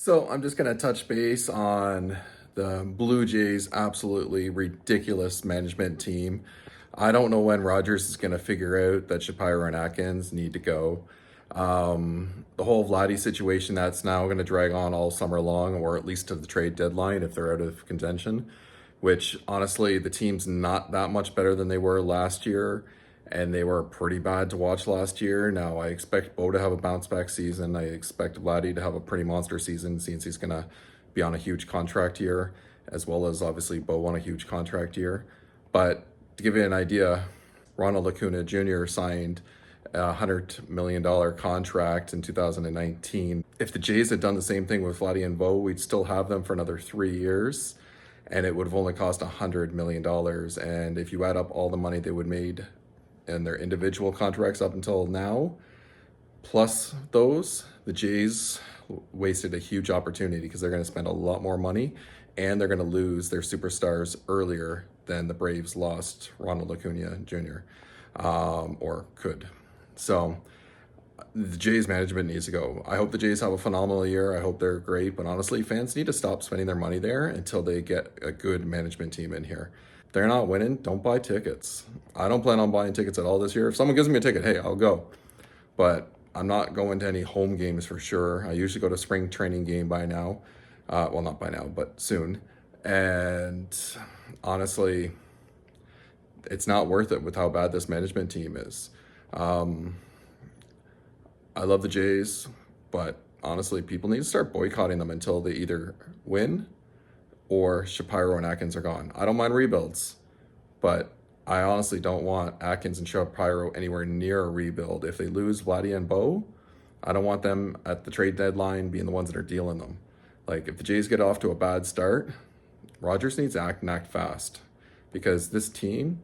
So I'm just going to touch base on the Blue Jays' absolutely ridiculous management team. I don't know when Rogers is going to figure out that Shapiro and Atkins need to go. The whole Vladdy situation that's now going to drag on all summer long, or at least to the trade deadline if they're out of contention, which honestly, the team's not that much better than they were last year, and they were pretty bad to watch last year. Now, I expect Bo to have a bounce back season. I expect Vladdy to have a pretty monster season since he's going to be on a huge contract year, as well as obviously Bo on a huge contract year. But to give you an idea, Ronald Acuna Jr. signed a $100 million contract in 2019. If the Jays had done the same thing with Vladdy and Bo, we'd still have them for another 3 years, and it would have only cost $100 million. And if you add up all the money they would have made in their individual contracts up until now, plus those, the Jays wasted a huge opportunity because they're going to spend a lot more money and they're going to lose their superstars earlier than the Braves lost Ronald Acuna Jr. Or could. So the Jays management needs to go. I hope the Jays have a phenomenal year. I hope they're great, but honestly, fans need to stop spending their money there until they get a good management team in here. If they're not winning, don't buy tickets. I don't plan on buying tickets at all this year. If someone gives me a ticket, hey, I'll go. But I'm not going to any home games for sure. I usually go to spring training game by now. Well, not by now, but soon. And honestly, it's not worth it with how bad this management team is. I love the Jays, but honestly, people need to start boycotting them until they either win or Shapiro and Atkins are gone. I don't mind rebuilds, but I honestly don't want Atkins and Shapiro anywhere near a rebuild. If they lose Vladdy and Bo, I don't want them at the trade deadline being the ones that are dealing them. Like, if the Jays get off to a bad start, Rogers needs to act fast because this team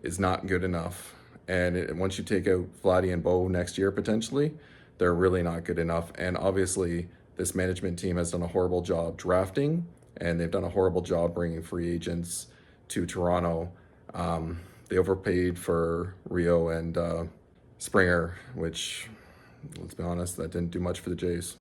is not good enough. And once you take out Vladdy and Bo next year, potentially, they're really not good enough. And obviously, this management team has done a horrible job drafting, and they've done a horrible job bringing free agents to Toronto. They overpaid for Rio and Springer, which, let's be honest, that didn't do much for the Jays.